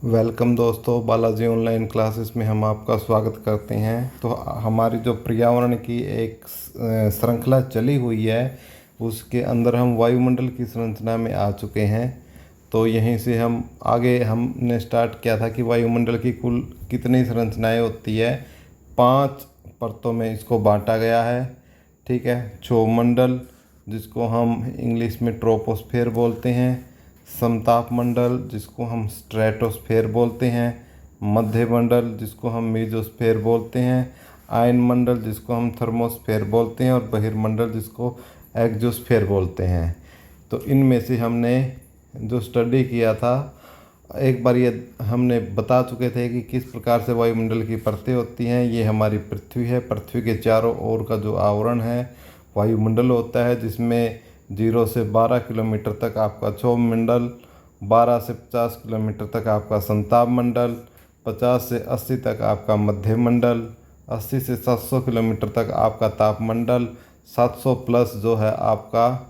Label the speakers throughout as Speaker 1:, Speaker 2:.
Speaker 1: Welcome दोस्तों, Balaji online classes में हम आपका स्वागत करते हैं। तो हमारी जो पर्यावरण की एक श्रृंखला चली हुई है, उसके अंदर हम वायुमंडल की संरचना में आ चुके हैं। तो यहीं से हम आगे हमने स्टार्ट किया था कि वायुमंडल की कुल कितनी संरचनाएं होती है। 5 परतों में इसको बांटा गया है। ठीक है, क्षोभमंडल जिसको हम इंग्लिश में ट्रोपोस्फेयर बोलते हैं, समताप मंडल जिसको हम स्ट्रेटोस्फेयर बोलते हैं, मध्य मंडल जिसको हम मीजोस्फेयर बोलते हैं, आयन मंडल जिसको हम थर्मोस्फेयर बोलते हैं और बहिर्मंडल जिसको एक्जोस्फेयर बोलते हैं। तो इनमें से हमने जो स्टडी किया था, एक बार ये हमने बता चुके थे कि किस प्रकार से वायुमंडल की परतें होती हैं। ये हमारी पृथ्वी है। पृथ्वी के चारों ओर का जो आवरण है वायुमंडल होता है, जिसमें 0 से 12 किलोमीटर तक आपका क्षोभमंडल, 12 से 50 किलोमीटर तक आपका संताप मंडल, 50 से 80 तक आपका मध्य मंडल, 80 से 700 किलोमीटर तक आपका तापमंडल, 700 प्लस जो है आपका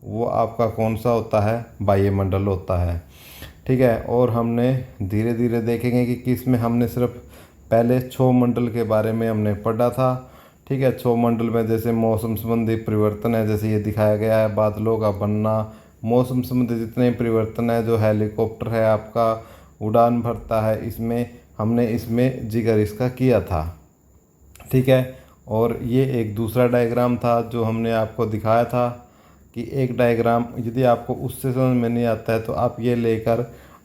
Speaker 1: वो आपका कौन सा होता है, वायुमंडल होता है। ठीक है, और हमने धीरे धीरे देखेंगे कि किस में हमने सिर्फ पहले क्षोभमंडल के बारे में हमने पढ़ा था। ठीक है, क्षोभमंडल में जैसे मौसम संबंधी परिवर्तन है, जैसे ये दिखाया गया है, बादलों का बनना, मौसम संबंधी जितने परिवर्तन है, जो हेलीकॉप्टर है आपका उड़ान भरता है, इसमें हमने इसमें जिक्र इसका किया था। ठीक है, और ये एक दूसरा डायग्राम था जो हमने आपको दिखाया था कि एक डायग्राम यदि आपको उससे समझ में नहीं आता है तो आप ये लेकर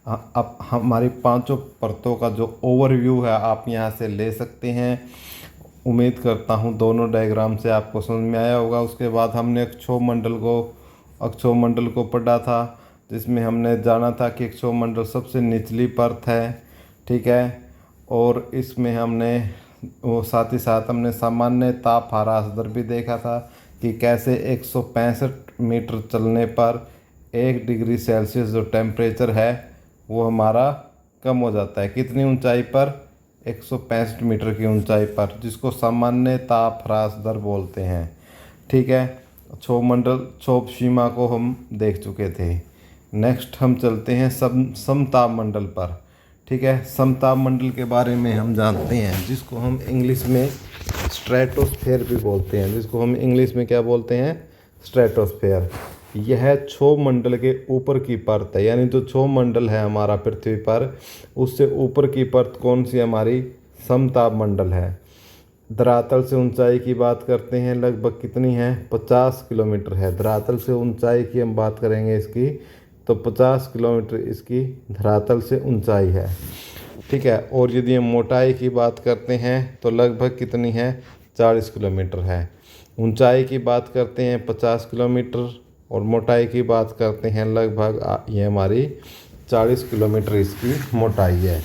Speaker 1: आप हमारी 5 परतों का जो ओवरव्यू है आप यहाँ से ले सकते हैं। उम्मीद करता हूँ दोनों डायग्राम से आपको समझ में आया होगा। उसके बाद हमने अक्षोभमंडल को पढ़ा था, जिसमें हमने जाना था कि अक्षोभमंडल सबसे निचली परत है। ठीक है, और इसमें हमने वो साथ ही साथ हमने सामान्य ताप ह्रास दर भी देखा था कि कैसे 165 मीटर चलने पर 1 डिग्री सेल्सियस जो टेम्परेचर है वो हमारा कम हो जाता है। कितनी ऊंचाई पर? 165 मीटर की ऊंचाई पर, जिसको सामान्य ताप ह्रास दर बोलते हैं। ठीक है, क्षोभ सीमा को हम देख चुके थे। नेक्स्ट हम चलते हैं समताप मंडल पर। ठीक है, समताप मंडल के बारे में हम जानते हैं, जिसको हम इंग्लिश में स्ट्रेटोस्फेयर भी बोलते हैं। जिसको हम इंग्लिश में क्या बोलते हैं? स्ट्रेटोस्फेयर। यह क्षोभमंडल के ऊपर की परत है, यानी जो क्षोभमंडल है हमारा पृथ्वी पर, उससे ऊपर की परत कौन सी हमारी? समताप मंडल है। धरातल से ऊंचाई की बात करते हैं, लगभग कितनी है? 50 किलोमीटर है। धरातल से ऊंचाई की हम बात करेंगे इसकी, तो 50 किलोमीटर इसकी धरातल से ऊंचाई है। ठीक है, और यदि हम मोटाई की बात करते हैं तो लगभग कितनी है? 40 किलोमीटर है। ऊंचाई की बात करते हैं 50 किलोमीटर और मोटाई की बात करते हैं लगभग ये हमारी 40 किलोमीटर इसकी मोटाई है।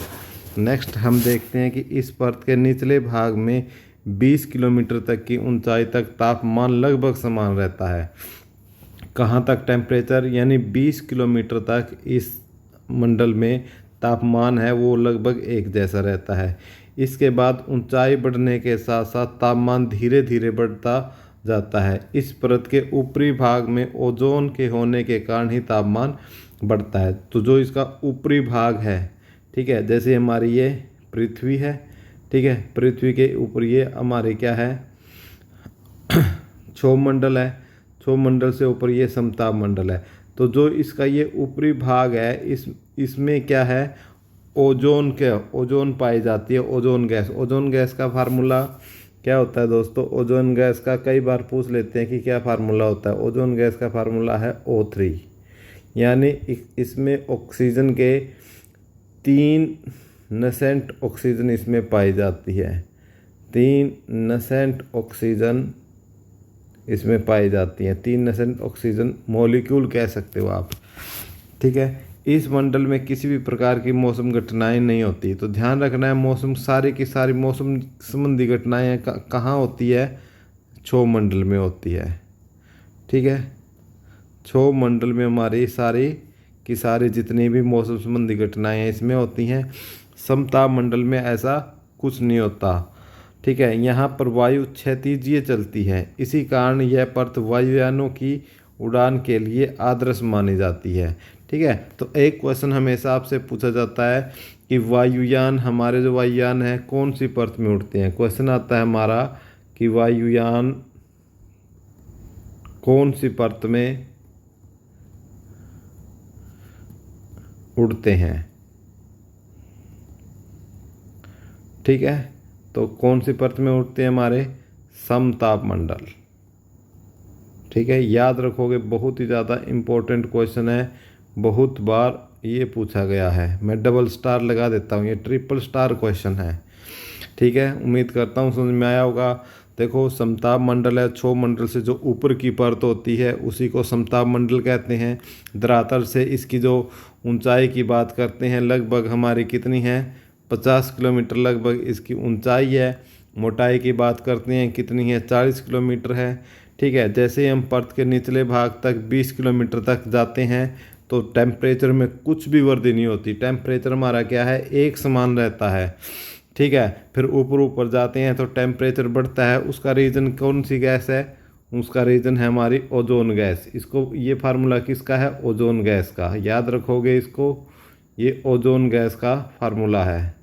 Speaker 1: नेक्स्ट हम देखते हैं कि इस परत के निचले भाग में 20 किलोमीटर तक की ऊंचाई तक तापमान लगभग समान रहता है। कहाँ तक टेम्परेचर? यानी 20 किलोमीटर तक इस मंडल में तापमान है वो लगभग एक जैसा रहता है। इसके बाद ऊंचाई बढ़ने के साथ साथ तापमान धीरे धीरे बढ़ता जाता है। इस परत के ऊपरी भाग में ओजोन के होने के कारण ही तापमान बढ़ता है। तो जो इसका ऊपरी भाग है, ठीक है, जैसे हमारी ये पृथ्वी है, ठीक है, पृथ्वी के ऊपर ये हमारी क्या है? क्षोभमंडल है। क्षोभमंडल से ऊपर ये समताप मंडल है। तो जो इसका ये ऊपरी भाग है, इसमें क्या है? ओजोन पाई जाती है, ओजोन गैस। ओजोन गैस का फार्मूला क्या होता है दोस्तों? ओजोन गैस का कई बार पूछ लेते हैं कि क्या फार्मूला होता है। ओजोन गैस का फार्मूला है O3। यानी इसमें ऑक्सीजन के 3% ऑक्सीजन इसमें पाई जाती है। 3% ऑक्सीजन इसमें पाई जाती है। 3% ऑक्सीजन मॉलिक्यूल कह सकते हो आप। ठीक है, इस मंडल में किसी भी प्रकार की मौसम घटनाएं नहीं होती। तो ध्यान रखना है, मौसम सारी की सारी मौसम संबंधी घटनाएं कहाँ होती है? क्षोभमंडल में होती है। ठीक है, क्षोभमंडल में हमारी सारी की सारी जितनी भी मौसम संबंधी घटनाएं हैं इसमें होती हैं। समताप मंडल में ऐसा कुछ नहीं होता। ठीक है, यहाँ पर वायु क्षैतिजीय चलती है, इसी कारण यह परत वायुयानों की उड़ान के लिए आदर्श मानी जाती है। ठीक है, तो एक क्वेश्चन हमेशा आपसे पूछा जाता है कि वायुयान, हमारे जो वायुयान हैं कौन सी परत में उड़ते हैं। क्वेश्चन आता है हमारा कि वायुयान कौन सी परत में उड़ते हैं। ठीक है, तो कौन सी परत में उड़ते हैं हमारे, समताप मंडल। ठीक है, याद रखोगे, बहुत ही ज़्यादा इम्पोर्टेंट क्वेश्चन है, बहुत बार ये पूछा गया है। मैं डबल स्टार लगा देता हूँ, ये ट्रिपल स्टार क्वेश्चन है। ठीक है, उम्मीद करता हूँ समझ में आया होगा। देखो, समताप मंडल है, क्षोभ मंडल से जो ऊपर की परत होती है उसी को समताप मंडल कहते हैं। धरातल से इसकी जो ऊंचाई की बात करते हैं, लगभग हमारी कितनी है, 50 किलोमीटर लगभग इसकी ऊंचाई है। मोटाई की बात करते हैं, कितनी है, 40 किलोमीटर है। ठीक है, जैसे ही हम परत के निचले भाग तक 20 किलोमीटर तक जाते हैं तो टेम्परेचर में कुछ भी वृद्धि नहीं होती, टेम्परेचर हमारा क्या है, एक समान रहता है। ठीक है, फिर ऊपर जाते हैं तो टेम्परेचर बढ़ता है। उसका रीज़न कौन सी गैस है, उसका रीज़न है हमारी ओजोन गैस। इसको, ये फार्मूला किसका है, ओजोन गैस का, याद रखोगे इसको, ये ओजोन गैस का फार्मूला है,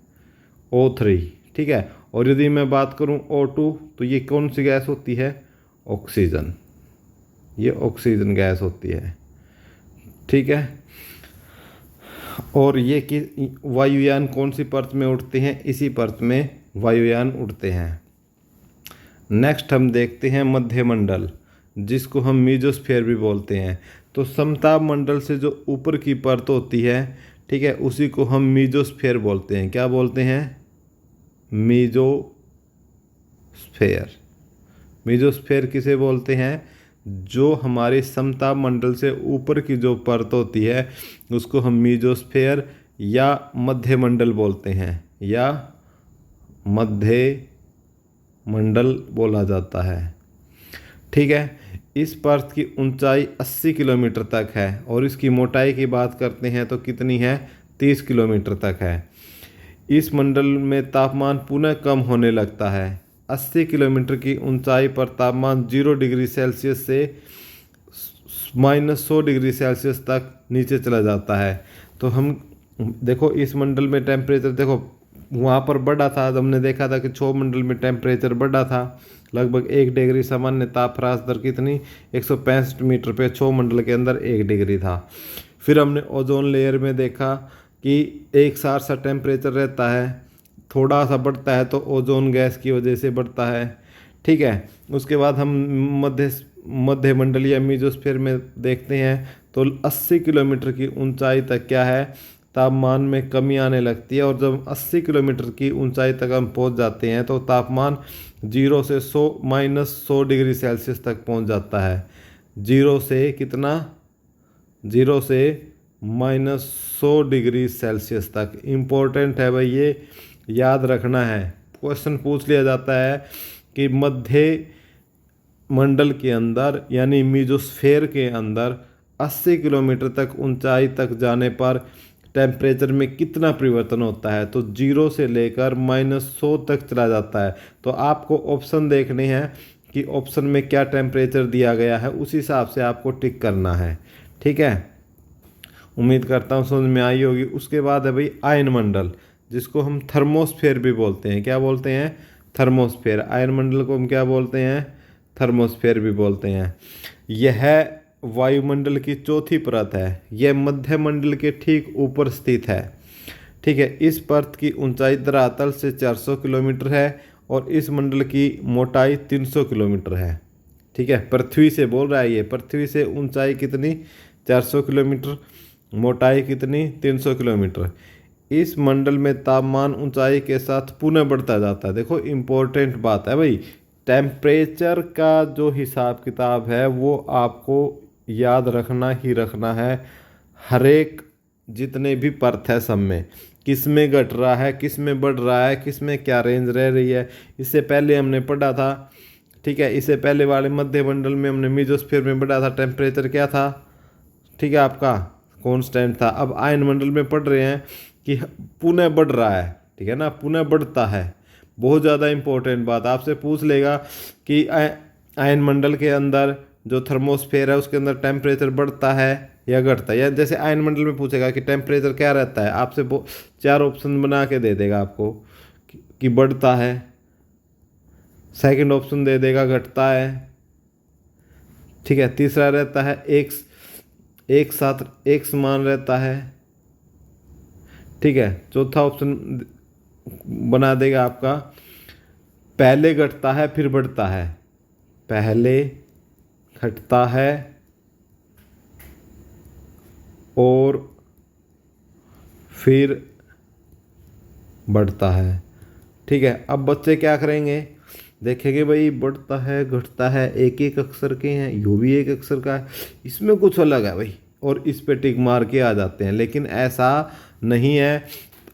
Speaker 1: O3। ठीक है, और यदि मैं बात करूं O2 तो ये कौन सी गैस होती है, ऑक्सीजन, ये ऑक्सीजन गैस होती है। ठीक है, और ये कि वायुयान कौन सी परत में उड़ते हैं, इसी परत में वायुयान उड़ते हैं। नेक्स्ट हम देखते हैं मध्य मंडल, जिसको हम मीजोस्फीयर भी बोलते हैं। तो समताप मंडल से जो ऊपर की परत होती है, ठीक है, उसी को हम मीजोस्फीयर बोलते हैं। क्या बोलते हैं, मीजोस्फीयर। मीजोस्फीयर किसे बोलते हैं, जो हमारी समताप मंडल से ऊपर की जो परत होती है उसको हम मीजोस्फीयर या मध्य मंडल बोलते हैं, या मध्य मंडल बोला जाता है। ठीक है, इस परत की ऊंचाई 80 किलोमीटर तक है और इसकी मोटाई की बात करते हैं तो कितनी है, 30 किलोमीटर तक है। इस मंडल में तापमान पुनः कम होने लगता है। 80 किलोमीटर की ऊंचाई पर तापमान 0 डिग्री सेल्सियस से -100 डिग्री सेल्सियस तक नीचे चला जाता है। तो हम देखो, इस मंडल में टेम्परेचर देखो, वहाँ पर बढ़ा था, हमने देखा था कि क्षोभ मंडल में टेम्परेचर बढ़ा था, लगभग 1 डिग्री। सामान्य ताप ह्रास दर कितनी, 165 मीटर पे क्षोभ मंडल के अंदर 1 डिग्री था। फिर हमने ओजोन लेयर में देखा कि एक साथ सा टेम्परेचर रहता है, थोड़ा सा बढ़ता है तो ओजोन गैस की वजह से बढ़ता है। ठीक है, उसके बाद हम मध्य मंडल या मीजोस्फीयर में देखते हैं तो 80 किलोमीटर की ऊंचाई तक क्या है, तापमान में कमी आने लगती है। और जब 80 किलोमीटर की ऊंचाई तक हम पहुंच जाते हैं तो तापमान 0 से 100 डिग्री सेल्सियस तक पहुंच जाता है। 0 से कितना, 0 से -100 डिग्री सेल्सियस तक। इम्पोर्टेंट है भाई, ये याद रखना है। क्वेश्चन पूछ लिया जाता है कि मध्य मंडल के अंदर यानी मीजोस्फीयर के अंदर 80 किलोमीटर तक ऊंचाई तक जाने पर टेम्परेचर में कितना परिवर्तन होता है, तो 0 से लेकर -100 तक चला जाता है। तो आपको ऑप्शन देखने हैं कि ऑप्शन में क्या टेम्परेचर दिया गया है, उस हिसाब से आपको टिक करना है। ठीक है, उम्मीद करता हूँ समझ में आई होगी। उसके बाद है भाई आयन मंडल, जिसको हम थर्मोस्फीयर भी बोलते हैं। क्या बोलते हैं, थर्मोस्फीयर। आयन मंडल को हम क्या बोलते हैं, थर्मोस्फीयर भी बोलते हैं। यह वायुमंडल की चौथी परत है, यह मध्य मंडल के ठीक ऊपर स्थित है। ठीक है, इस परत की ऊंचाई धरातल से 400 किलोमीटर है और इस मंडल की मोटाई 300 किलोमीटर है। ठीक है, पृथ्वी से बोल रहा है ये, पृथ्वी से ऊंचाई कितनी, 400 किलोमीटर, मोटाई कितनी, 300 किलोमीटर। इस मंडल में तापमान ऊंचाई के साथ पुनः बढ़ता जाता है। देखो, इम्पोर्टेंट बात है भाई, टेम्परेचर का जो हिसाब किताब है वो आपको याद रखना ही रखना है। हर एक जितने भी परत है सब में किस में घट रहा है, किस में बढ़ रहा है, किस में क्या रेंज रह रही है, इससे पहले हमने पढ़ा था। ठीक है, इससे पहले वाले मध्य मंडल में हमने मीजोस्फीयर में पढ़ा था, टेम्परेचर क्या था, ठीक है, आपका कांस्टेंट था। अब आयन मंडल में पढ़ रहे हैं कि पुनः बढ़ रहा है। ठीक है ना, पुनः बढ़ता है। बहुत ज़्यादा इम्पोर्टेंट बात, आपसे पूछ लेगा कि आयन मंडल के अंदर जो थर्मोस्फेयर है उसके अंदर टेम्परेचर बढ़ता है या घटता है, या जैसे आयन मंडल में पूछेगा कि टेम्परेचर क्या रहता है, आपसे 4 ऑप्शन बना के दे देगा आपको कि बढ़ता है, सेकंड ऑप्शन दे देगा घटता है, ठीक है, तीसरा रहता है एक साथ एक समान रहता है, ठीक है, चौथा ऑप्शन बना देगा आपका पहले घटता है फिर बढ़ता है, पहले घटता है और फिर बढ़ता है, ठीक है। अब बच्चे क्या करेंगे, देखेंगे भाई बढ़ता है घटता है एक एक अक्षर के हैं, यू भी एक अक्षर का है, इसमें कुछ अलग है भाई, और इस पे टिक मार के आ जाते हैं। लेकिन ऐसा नहीं है,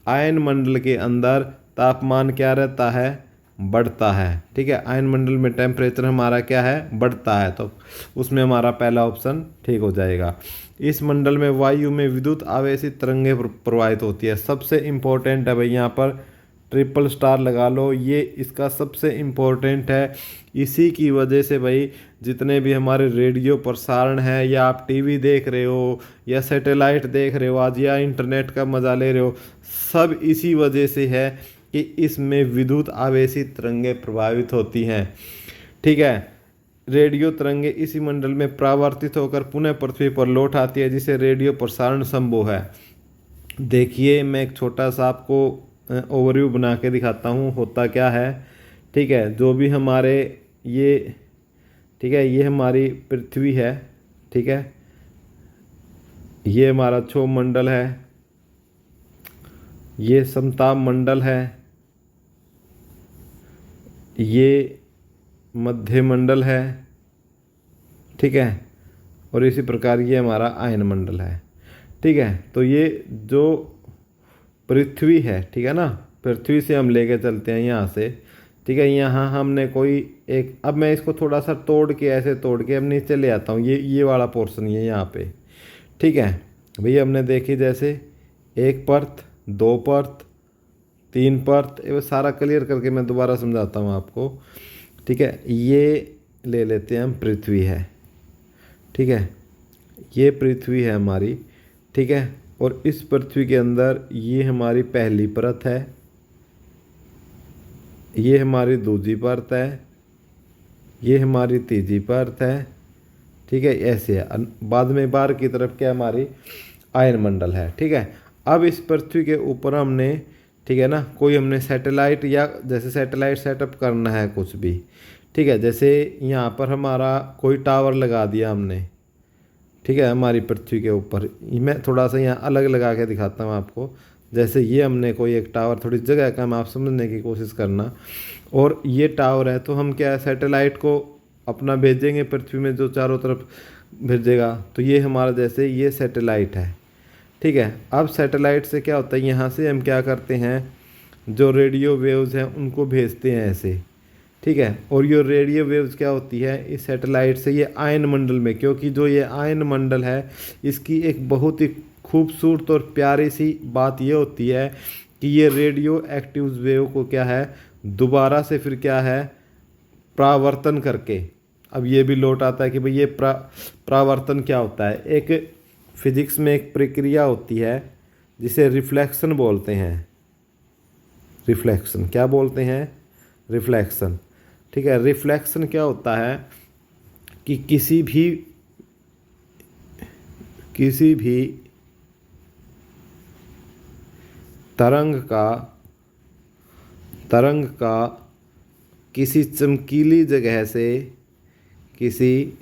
Speaker 1: आयन मंडल के अंदर तापमान क्या रहता है, बढ़ता है, ठीक है। आयन मंडल में टेम्परेचर हमारा क्या है, बढ़ता है, तो उसमें हमारा पहला ऑप्शन ठीक हो जाएगा। इस मंडल में वायु में विद्युत आवेशित तरंगें प्रवाहित होती है। सबसे इम्पोर्टेंट है भाई, यहाँ पर ट्रिपल स्टार लगा लो, ये इसका सबसे इम्पोर्टेंट है। इसी की वजह से भाई जितने भी हमारे रेडियो प्रसारण है, या आप टीवी देख रहे हो या सैटेलाइट देख रहे हो आज, या इंटरनेट का मजा ले रहे हो, सब इसी वजह से है कि इसमें विद्युत आवेशित तरंगें प्रभावित होती हैं, ठीक है। रेडियो तरंगें इसी मंडल में परावर्तित होकर पुनः पृथ्वी पर लौट आती है, जिसे रेडियो प्रसारण संभव है। देखिए मैं एक छोटा सा आपको ओवरव्यू बना के दिखाता हूँ होता क्या है, ठीक है। जो भी हमारे ये, ठीक है, ये हमारी पृथ्वी है, ठीक है, ये हमारा क्षोभ मंडल है, ये समताप मंडल है, ये मध्य मंडल है, ठीक है, और इसी प्रकार ये हमारा आयन मंडल है, ठीक है। तो ये जो पृथ्वी है, ठीक है ना, पृथ्वी से हम लेके चलते हैं यहाँ से, ठीक है। यहाँ हमने कोई एक, अब मैं इसको थोड़ा सा तोड़ के, ऐसे तोड़ के अब नीचे ले आता हूँ, ये वाला पोर्शन ये यहाँ पे, ठीक है। भैया हमने देखी जैसे एक परत, दो परत, तीन परत, ये सारा क्लियर करके मैं दोबारा समझाता हूँ आपको, ठीक है। ये ले लेते हैं हम, पृथ्वी है, ठीक है, ये पृथ्वी है हमारी, ठीक है। और इस पृथ्वी के अंदर ये हमारी पहली परत है, ये हमारी दूसरी परत है, ये हमारी तीसरी परत है, ठीक है, ऐसे है। बाद में बाहर की तरफ क्या हमारी आयन मंडल है, ठीक है। अब इस पृथ्वी के ऊपर हमने, ठीक है ना, कोई हमने सैटेलाइट, या जैसे सैटेलाइट सेटअप करना है कुछ भी, ठीक है, जैसे यहाँ पर हमारा कोई टावर लगा दिया हमने, ठीक है, हमारी पृथ्वी के ऊपर। मैं थोड़ा सा यहाँ अलग लगा के दिखाता हूँ आपको, जैसे ये हमने कोई एक टावर, थोड़ी जगह कम आप समझने की कोशिश करना, और ये टावर है, तो हम क्या है, सैटेलाइट को अपना भेजेंगे पृथ्वी में, जो चारों तरफ भेजेगा, तो ये हमारा जैसे ये सैटेलाइट है, ठीक है। अब सैटेलाइट से क्या होता है, यहाँ से हम क्या करते हैं, जो रेडियो वेव्स हैं उनको भेजते हैं ऐसे, ठीक है। और ये रेडियो वेव्स क्या होती है, इस सैटेलाइट से ये आयन मंडल में, क्योंकि जो ये आयन मंडल है इसकी एक बहुत ही खूबसूरत और प्यारी सी बात ये होती है कि ये रेडियो एक्टिव वेव को क्या है, दोबारा से फिर क्या है, परावर्तन करके, अब ये भी लौट आता है कि भाई ये परावर्तन क्या होता है। एक फिजिक्स में एक प्रक्रिया होती है जिसे रिफ्लेक्शन बोलते हैं, रिफ्लेक्शन क्या बोलते हैं, रिफ्लेक्शन, ठीक है। रिफ्लेक्शन क्या होता है कि किसी भी तरंग का किसी चमकीली जगह से, किसी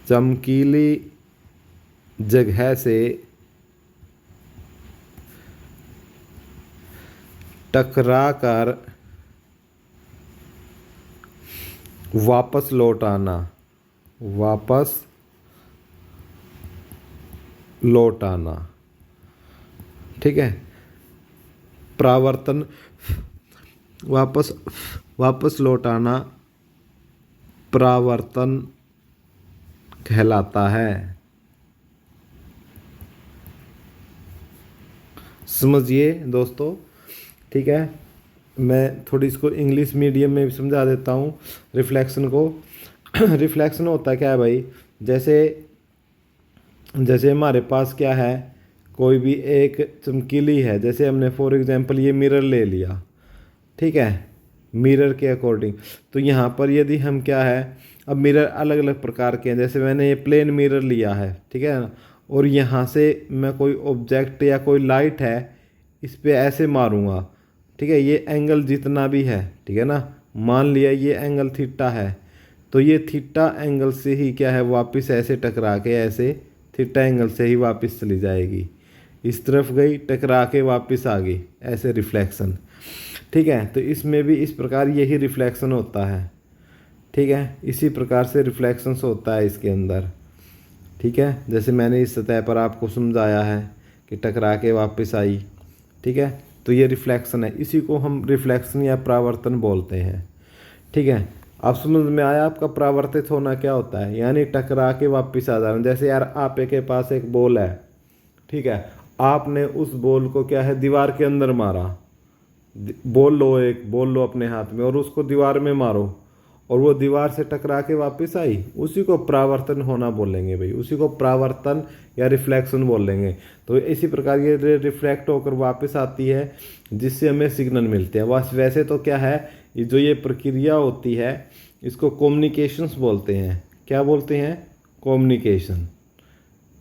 Speaker 1: चमकीली जगह से टकरा कर वापस लौट आना, वापस लौट आना, ठीक है। परावर्तन, वापस लौट आना परावर्तन कहलाता है। समझिए दोस्तों, ठीक है। मैं थोड़ी इसको इंग्लिश मीडियम में भी समझा देता हूँ रिफ्लेक्शन को। रिफ्लेक्शन होता क्या है भाई, जैसे जैसे हमारे पास क्या है, कोई भी एक चमकीली है, जैसे हमने फॉर एग्जांपल ये मिरर ले लिया, ठीक है, मिरर के अकॉर्डिंग। तो यहाँ पर यदि हम क्या है, अब मिरर अलग अलग प्रकार के हैं, जैसे मैंने ये प्लेन मिरर लिया है, ठीक है ना, और यहाँ से मैं कोई ऑब्जेक्ट या कोई लाइट है इस पे ऐसे मारूंगा, ठीक है, ये एंगल जितना भी है, ठीक है ना, मान लिया ये एंगल थीटा है, तो ये थीटा एंगल से ही क्या है वापस ऐसे टकरा के ऐसे थीटा एंगल से ही वापस चली जाएगी, इस तरफ गई टकरा के वापस आ गई, ऐसे रिफ्लेक्शन, ठीक है। तो इसमें भी इस प्रकार यही रिफ्लेक्शन होता है, ठीक है, इसी प्रकार से रिफ्लेक्शंस होता है इसके अंदर, ठीक है। जैसे मैंने इस सतह पर आपको समझाया है कि टकरा के वापस आई, ठीक है, तो ये रिफ्लेक्शन है, इसी को हम रिफ्लेक्शन या परावर्तन बोलते हैं, ठीक है। अब समझ में आया आपका परावर्तित होना क्या होता है, यानी टकरा के वापस आ जाना। जैसे यार आपे के पास एक बॉल है, ठीक है, आपने उस बॉल को क्या है दीवार के अंदर मारा, बॉल लो, एक बॉल लो अपने हाथ में और उसको दीवार में मारो और वो दीवार से टकरा के वापस आई, उसी को परावर्तन होना बोलेंगे भाई, उसी को परावर्तन या रिफ्लेक्शन बोलेंगे। तो इसी प्रकार ये रिफ्लेक्ट होकर वापस आती है जिससे हमें सिग्नल मिलते हैं। बस वैसे तो क्या है, ये जो ये प्रक्रिया होती है इसको कम्युनिकेशंस बोलते हैं। क्या बोलते हैं? कम्युनिकेशन।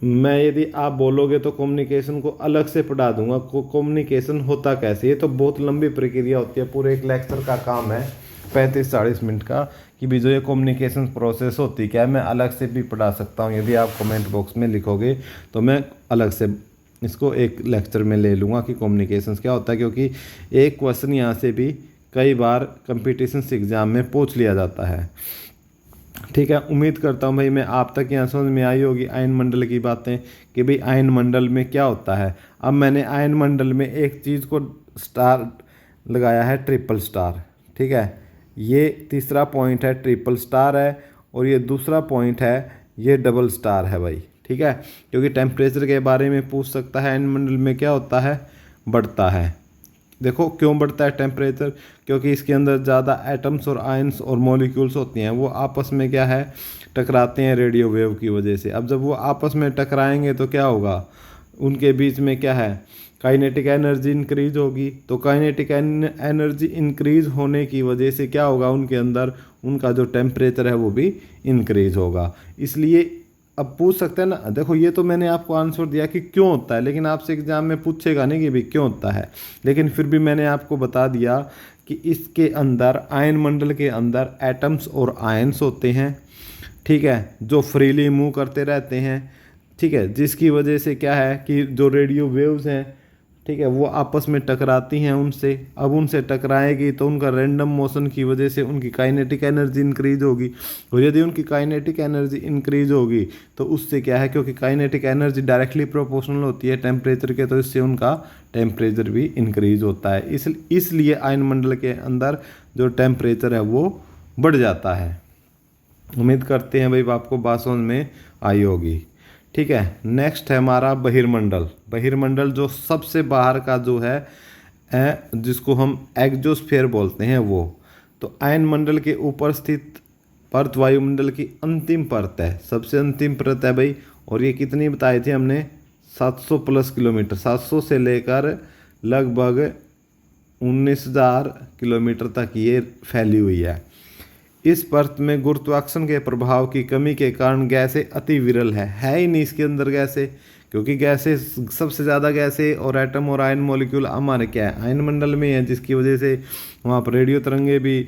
Speaker 1: मैं यदि आप बोलोगे तो कम्युनिकेशन को अलग से पढ़ा दूंगा, कम्युनिकेशन होता कैसे, ये तो बहुत लंबी प्रक्रिया होती है, पूरे एक लेक्चर का काम है 35-40 मिनट का, कि भी जो ये कम्युनिकेशन प्रोसेस होती क्या है, मैं अलग से भी पढ़ा सकता हूँ। यदि आप कमेंट बॉक्स में लिखोगे तो मैं अलग से इसको एक लेक्चर में ले लूँगा कि कम्युनिकेशन क्या होता है, क्योंकि एक क्वेश्चन यहाँ से भी कई बार कंपटीशन्स एग्ज़ाम में पूछ लिया जाता है, ठीक है। उम्मीद करता हूँ भाई मैं आप तक यहाँ समझ में आई होगी आयन मंडल की बातें, कि भाई आयन मंडल में क्या होता है। अब मैंने आयन मंडल में एक चीज़ को स्टार लगाया है, ट्रिपल स्टार, ठीक है, ये तीसरा पॉइंट है ट्रिपल स्टार है, और ये दूसरा पॉइंट है ये डबल स्टार है भाई, ठीक है। क्योंकि टेम्परेचर के बारे में पूछ सकता है, आयन मंडल में क्या होता है, बढ़ता है। देखो क्यों बढ़ता है टेम्परेचर, क्योंकि इसके अंदर ज़्यादा एटम्स और आयंस और मॉलिक्यूल्स होती हैं, वो आपस में क्या है टकराते हैं रेडियो वेव की वजह से। अब जब वो आपस में टकराएंगे तो क्या होगा, उनके बीच में क्या है काइनेटिक एनर्जी इंक्रीज होगी। तो काइनेटिक एनर्जी इंक्रीज होने की वजह से क्या होगा, उनके अंदर उनका जो टेम्परेचर है वो भी इंक्रीज होगा। इसलिए अब पूछ सकते हैं ना, देखो ये तो मैंने आपको आंसर दिया कि क्यों होता है, लेकिन आपसे एग्जाम में पूछेगा नहीं कि भाई क्यों होता है, लेकिन फिर भी मैंने आपको बता दिया कि इसके अंदर आयन मंडल के अंदर एटम्स और आयंस होते हैं, ठीक है, जो फ्रीली मूव करते रहते हैं, ठीक है, जिसकी वजह से क्या है कि जो रेडियो वेव्स हैं, ठीक है, वो आपस में टकराती हैं उनसे। अब उनसे टकराएगी तो उनका रैंडम मोशन की वजह से उनकी काइनेटिक एनर्जी इंक्रीज होगी, और यदि उनकी काइनेटिक एनर्जी इंक्रीज होगी तो उससे क्या है, क्योंकि काइनेटिक एनर्जी डायरेक्टली प्रोपोर्शनल होती है टेम्परेचर के, तो इससे उनका टेम्परेचर भी इंक्रीज होता है। इसलिए आयन मंडल के अंदर जो टेम्परेचर है वो बढ़ जाता है। उम्मीद करते हैं भाई आपको बात समझ में आई होगी, ठीक है। नेक्स्ट है हमारा बहिर्मंडल। बहिर्मंडल जो सबसे बाहर का जो है जिसको हम एग्जोस्फीयर बोलते हैं वो। तो आयन मंडल के ऊपर स्थित परत वायुमंडल की अंतिम परत है, सबसे अंतिम परत है भाई। और ये कितनी बताई थी हमने, 700 प्लस किलोमीटर, 700 से लेकर लगभग 19,000 किलोमीटर तक ये फैली हुई है। इस परत में गुरुत्वाकर्षण के प्रभाव की कमी के कारण गैसें अति विरल है ही नहीं इसके अंदर गैसें, क्योंकि गैसें सबसे ज़्यादा गैसें और एटम और आयन मॉलिक्यूल हमारे क्या है आयन मंडल में है, जिसकी वजह से वहाँ पर रेडियो तरंगें भी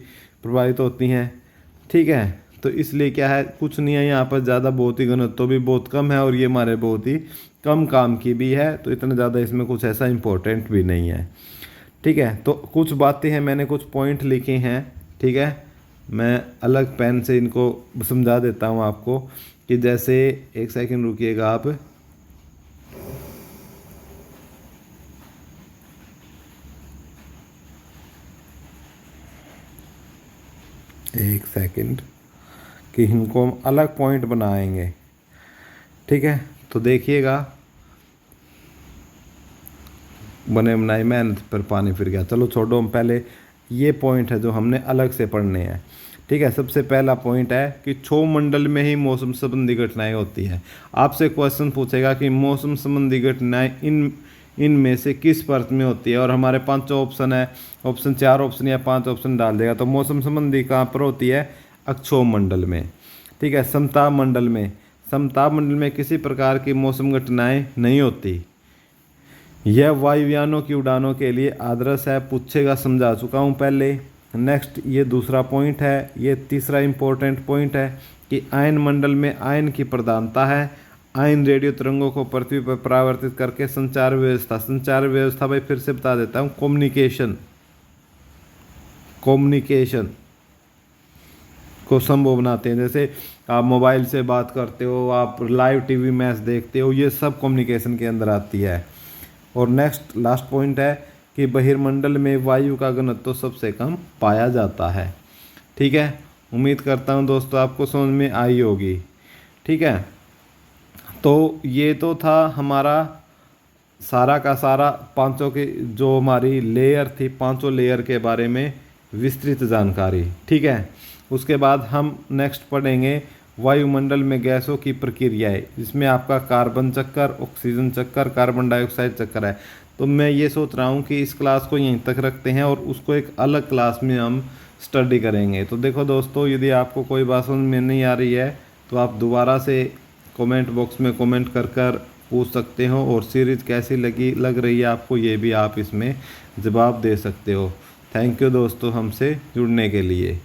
Speaker 1: प्रभावित होती हैं, ठीक है। तो इसलिए क्या है, कुछ नहीं है यहाँ पर ज़्यादा, बहुत ही घनत्व भी बहुत कम है, और ये हमारे बहुत ही कम काम की भी है, तो इतना ज़्यादा इसमें कुछ ऐसा इम्पोर्टेंट भी नहीं है, ठीक है। तो कुछ बातें हैं, मैंने कुछ पॉइंट लिखे हैं, ठीक है, मैं अलग पेन से इनको समझा देता हूँ आपको, कि जैसे एक सेकंड रुकिएगा आप, एक सेकंड, कि इनको हम अलग पॉइंट बनाएंगे, ठीक है। तो देखिएगा, बने बनाई मेहनत पर पानी फिर गया, चलो छोड़ो, हम पहले ये पॉइंट है जो हमने अलग से पढ़ने हैं, ठीक है। सबसे पहला पॉइंट है कि क्षोभ मंडल में ही मौसम संबंधी घटनाएं होती है। आपसे क्वेश्चन पूछेगा कि मौसम संबंधी घटनाएं इनमें से किस परत में होती है, और हमारे 5 ऑप्शन है, ऑप्शन 4 ऑप्शन या 5 ऑप्शन डाल देगा। तो मौसम संबंधी कहाँ पर होती है? अक्षोभ मंडल में। ठीक है। समताप मंडल में, समताप मंडल में किसी प्रकार की मौसम घटनाएं नहीं होती। यह वायुयानों की उड़ानों के लिए आदर्श है, पूछेगा, समझा चुका हूँ पहले। नेक्स्ट ये दूसरा पॉइंट है। ये तीसरा इंपॉर्टेंट पॉइंट है कि आयन मंडल में आयन की प्रधानता है। आयन रेडियो तरंगों को पृथ्वी पर परावर्तित करके संचार व्यवस्था भाई फिर से बता देता हूँ, कम्युनिकेशन को संभव बनाते हैं। जैसे आप मोबाइल से बात करते हो, आप लाइव टीवी मैच देखते हो, ये सब कम्युनिकेशन के अंदर आती है। और नेक्स्ट लास्ट पॉइंट है कि बहिर्मंडल में वायु का घनत्व तो सबसे कम पाया जाता है। ठीक है। उम्मीद करता हूँ दोस्तों आपको समझ में आई होगी। ठीक है। तो ये तो था हमारा सारा का सारा पांचों की जो हमारी लेयर थी, पांचों लेयर के बारे में विस्तृत जानकारी। ठीक है। उसके बाद हम नेक्स्ट पढ़ेंगे वायुमंडल में गैसों की प्रक्रियाएं, जिसमें आपका कार्बन चक्कर, ऑक्सीजन चक्कर, कार्बन डाइऑक्साइड चक्कर है। तो मैं ये सोच रहा हूँ कि इस क्लास को यहीं तक रखते हैं और उसको एक अलग क्लास में हम स्टडी करेंगे। तो देखो दोस्तों, यदि आपको कोई बात समझ में नहीं आ रही है तो आप दोबारा से कमेंट बॉक्स में कमेंट कर पूछ सकते हो, और सीरीज़ कैसी लग रही है आपको, ये भी आप इसमें जवाब दे सकते हो। थैंक यू दोस्तों हमसे जुड़ने के लिए।